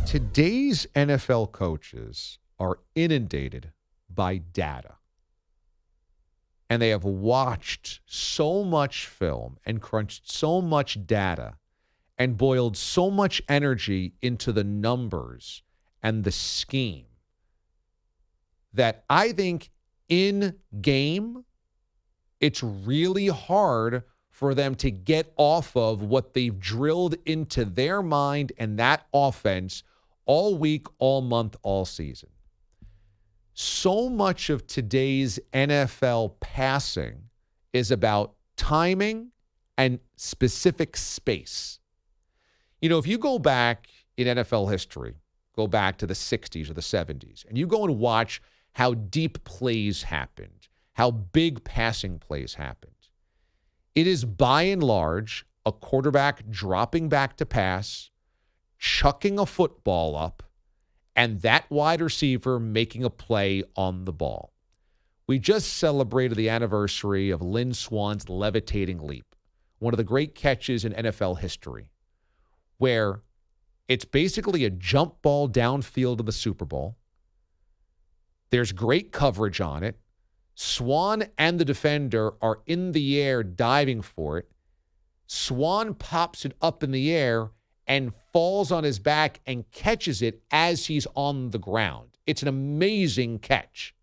Today's NFL coaches are inundated by data. And they have watched so much film and crunched so much data and boiled so much energy into the numbers and the scheme that I think in game, it's really hard for them to get off of what they've drilled into their mind and that offense all week, all month, all season. So much of today's NFL passing is about timing and specific space. You know, if you go back in NFL history, go back to the 60s or the 70s, and you go and watch how deep plays happened, how big passing plays happened, it is by and large a quarterback dropping back to pass, chucking a football up, and that wide receiver making a play on the ball. We just celebrated the anniversary of Lynn Swann's levitating leap, one of the great catches in NFL history, where it's basically a jump ball downfield in the Super Bowl. There's great coverage on it. Swann and the defender are in the air diving for it. Swann pops it up in the air and falls on his back and catches it as he's on the ground. It's an amazing catch.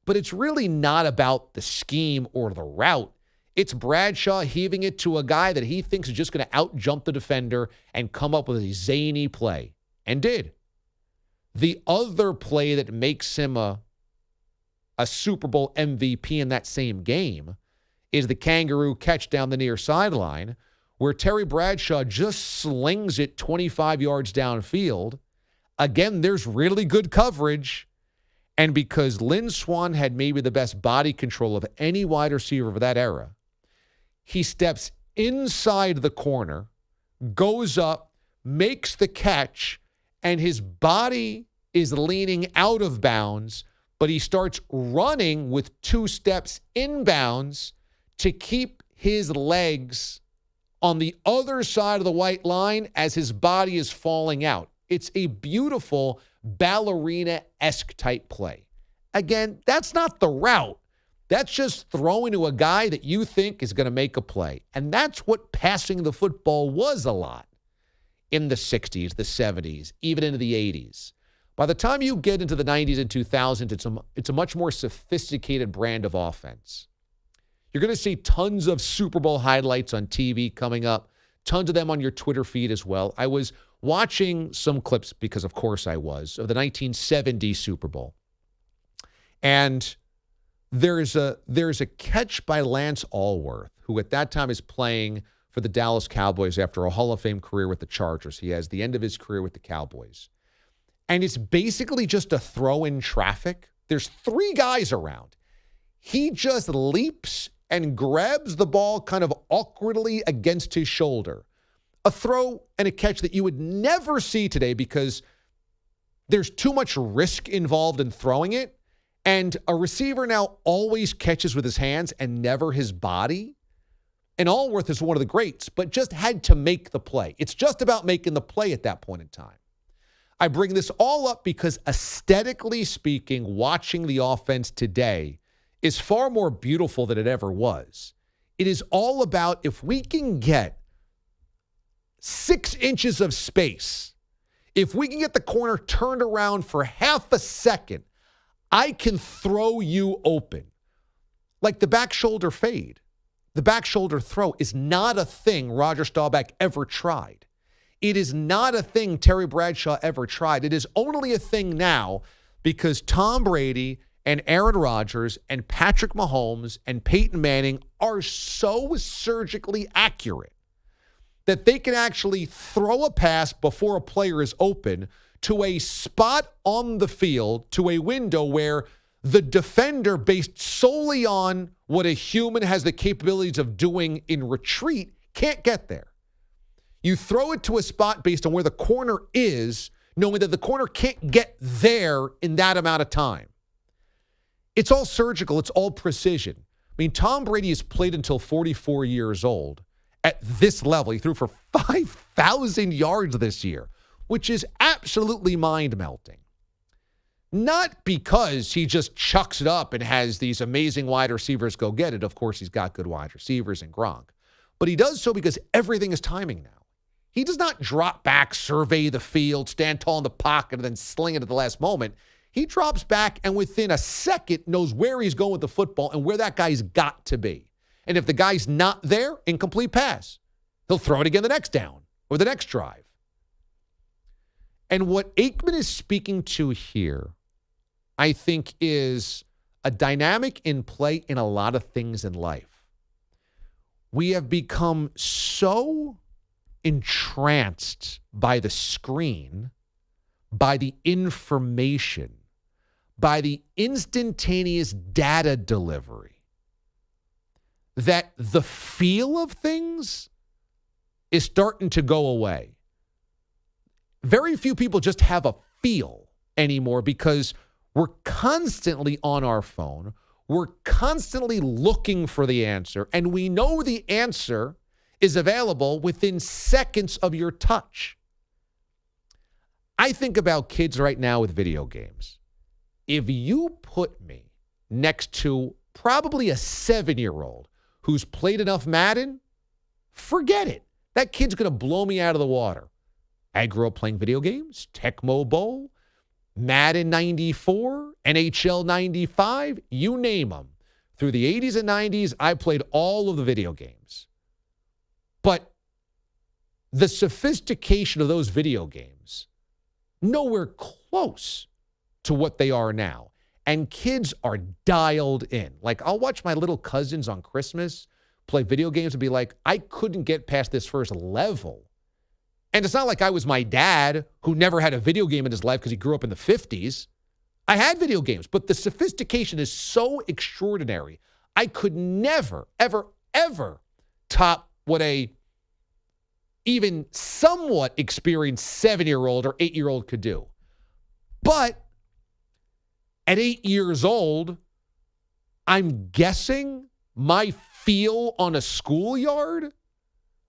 But it's really not about the scheme or the route. It's Bradshaw heaving it to a guy that he thinks is just going to out-jump the defender and come up with a zany play. And did. The other play that makes him a Super Bowl MVP in that same game is the kangaroo catch down the near sideline, where Terry Bradshaw just slings it 25 yards downfield. Again, there's really good coverage. And because Lynn Swann had maybe the best body control of any wide receiver of that era, he steps inside the corner, goes up, makes the catch, and his body is leaning out of bounds, but he starts running with 2 steps inbounds to keep his legs on the other side of the white line as his body is falling out. It's a beautiful ballerina-esque type play. Again, that's not the route. That's just throwing to a guy that you think is going to make a play. And that's what passing the football was a lot in the 60s, the 70s, even into the 80s. By the time you get into the 90s and 2000s, it's a much more sophisticated brand of offense. You're going to see tons of Super Bowl highlights on TV coming up, tons of them on your Twitter feed as well. I was watching some clips, because of course I was, of the 1970 Super Bowl. And there's a catch by Lance Allworth, who at that time is playing for the Dallas Cowboys after a Hall of Fame career with the Chargers. He has the end of his career with the Cowboys. And it's basically just a throw in traffic. There's 3 guys around. He just leaps and grabs the ball kind of awkwardly against his shoulder. A throw and a catch that you would never see today because there's too much risk involved in throwing it. And a receiver now always catches with his hands and never his body. And Allworth is one of the greats, but just had to make the play. It's just about making the play at that point in time. I bring this all up because aesthetically speaking, watching the offense today is far more beautiful than it ever was. It is all about if we can get 6 inches of space, if we can get the corner turned around for half a second, I can throw you open. Like the back shoulder fade. The back shoulder throw is not a thing Roger Staubach ever tried. It is not a thing Terry Bradshaw ever tried. It is only a thing now because Tom Brady and Aaron Rodgers and Patrick Mahomes and Peyton Manning are so surgically accurate that they can actually throw a pass before a player is open to a spot on the field, to a window where the defender, based solely on what a human has the capabilities of doing in retreat, can't get there. You throw it to a spot based on where the corner is, knowing that the corner can't get there in that amount of time. It's all surgical. It's all precision. I mean, Tom Brady has played until 44 years old at this level. He threw for 5,000 yards this year. which is absolutely mind-melting. Not because he just chucks it up and has these amazing wide receivers go get it. Of course, he's got good wide receivers in Gronk. But he does so because everything is timing now. He does not drop back, survey the field, stand tall in the pocket, and then sling it at the last moment. He drops back and within a second knows where he's going with the football and where that guy's got to be. And if the guy's not there, incomplete pass. He'll throw it again the next down or the next drive. And what Aikman is speaking to here, I think, is a dynamic in play in a lot of things in life. We have become so entranced by the screen, by the information, by the instantaneous data delivery, that the feel of things is starting to go away. Very few people just have a feel anymore because we're constantly on our phone. We're constantly looking for the answer, and we know the answer is available within seconds of your touch. I think about kids right now with video games. If you put me next to probably a 7-year-old who's played enough Madden, forget it. That kid's going to blow me out of the water. I grew up playing video games, Tecmo Bowl, Madden 94, NHL 95, you name them. Through the 80s and 90s, I played all of the video games. But the sophistication of those video games, nowhere close to what they are now. And kids are dialed in. Like, I'll watch my little cousins on Christmas play video games and be like, I couldn't get past this first level. And it's not like I was my dad who never had a video game in his life because he grew up in the 50s. I had video games, but the sophistication is so extraordinary. I could never, ever, ever top what a even somewhat experienced 7-year-old or 8-year-old could do. But at 8 years old, I'm guessing my feel on a schoolyard,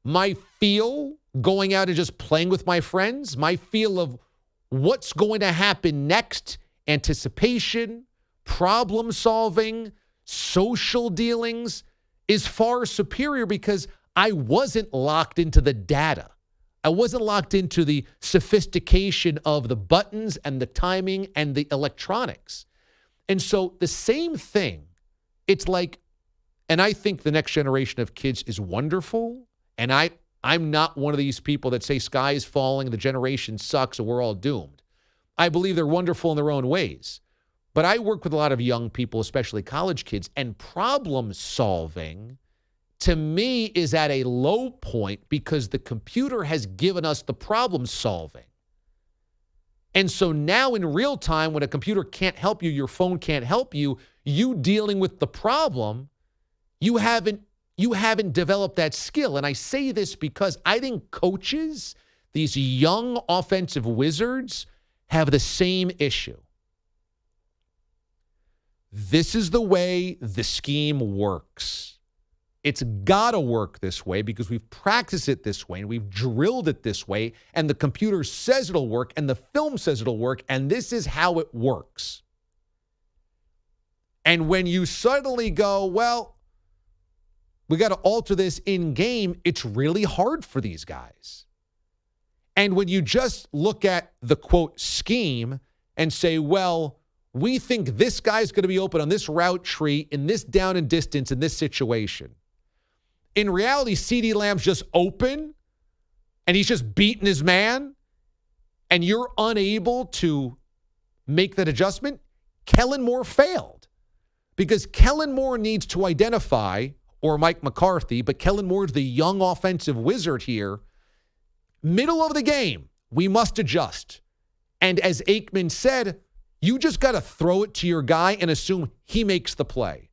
my feel going out and just playing with my friends, my feel of what's going to happen next, anticipation, problem solving, social dealings is far superior because I wasn't locked into the data. I wasn't locked into the sophistication of the buttons and the timing and the electronics. And so the same thing, it's like, and I think the next generation of kids is wonderful. And I'm not one of these people that say sky is falling, the generation sucks, and we're all doomed. I believe they're wonderful in their own ways. But I work with a lot of young people, especially college kids, and problem solving, to me, is at a low point because the computer has given us the problem solving. And so now in real time, when a computer can't help you, your phone can't help you, you dealing with the problem, you haven't developed that skill. And I say this because I think coaches, these young offensive wizards, have the same issue. This is the way the scheme works. It's got to work this way because we've practiced it this way and we've drilled it this way, and the computer says it'll work and the film says it'll work, and this is how it works. And when you suddenly go, well, we got to alter this in game, it's really hard for these guys. And when you just look at the, quote, scheme and say, well, we think this guy's going to be open on this route tree in this down and distance in this situation. In reality, CeeDee Lamb's just open and he's just beating his man and you're unable to make that adjustment. Kellen Moore failed because Kellen Moore needs to identify, or Mike McCarthy, but Kellen Moore's the young offensive wizard here. Middle of the game, we must adjust. And as Aikman said, you just got to throw it to your guy and assume he makes the play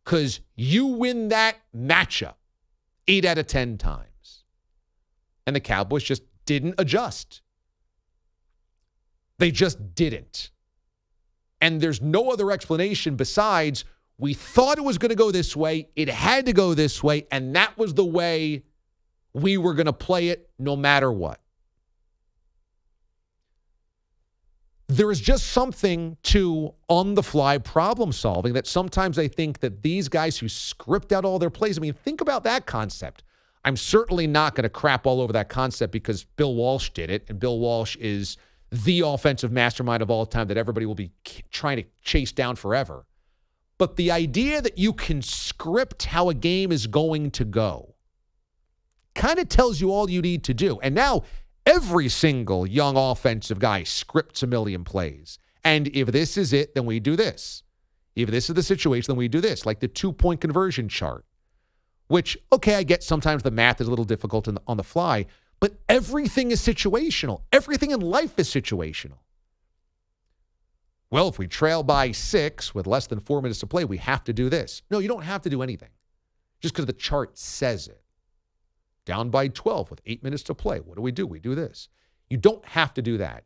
because you win that matchup 8 out of 10 times. And the Cowboys just didn't adjust. They just didn't. And there's no other explanation besides we thought it was going to go this way, it had to go this way, and that was the way we were going to play it no matter what. there is just something to on-the-fly problem solving that sometimes I think that these guys who script out all their plays, I mean, think about that concept. I'm certainly not going to crap all over that concept because Bill Walsh did it, and Bill Walsh is the offensive mastermind of all time that everybody will be trying to chase down forever. But the idea that you can script how a game is going to go kind of tells you all you need to do. And now every single young offensive guy scripts a million plays. And if this is it, then we do this. If this is the situation, then we do this, like the 2-point conversion chart, which, okay, I get sometimes the math is a little difficult on the fly, but everything is situational. Everything in life is situational. Well, if we trail by 6 with less than 4 minutes to play, we have to do this. No, you don't have to do anything just because the chart says it. Down by 12 with 8 minutes to play. What do? We do this. You don't have to do that.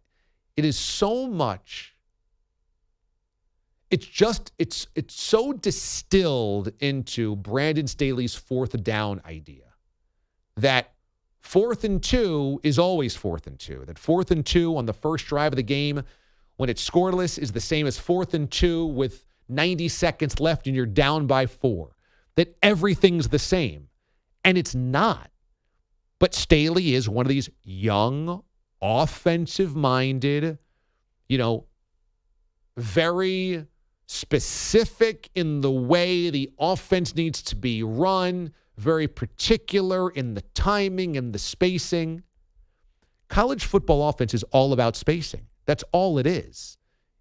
It is so much. It's so distilled into Brandon Staley's 4th down idea that 4th and 2 is always 4th and 2. That 4th and 2 on the first drive of the game when it's scoreless is the same as 4th and 2 with 90 seconds left and you're down by 4. That everything's the same. And it's not. But Staley is one of these young, offensive-minded, very specific in the way the offense needs to be run, very particular in the timing and the spacing. College football offense is all about spacing. That's all it is.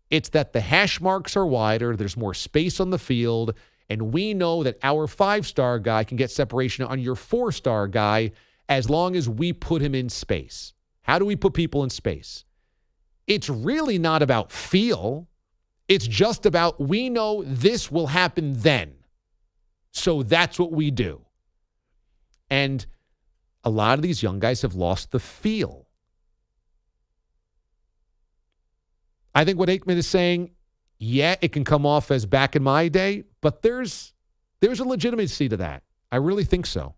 It's that the hash marks are wider, there's more space on the field, and we know that our 5-star guy can get separation on your 4-star guy as long as we put him in space. How do we put people in space? It's really not about feel. It's just about we know this will happen then. So that's what we do. And a lot of these young guys have lost the feel. I think what Aikman is saying, yeah, it can come off as back in my day, but there's a legitimacy to that. I really think so.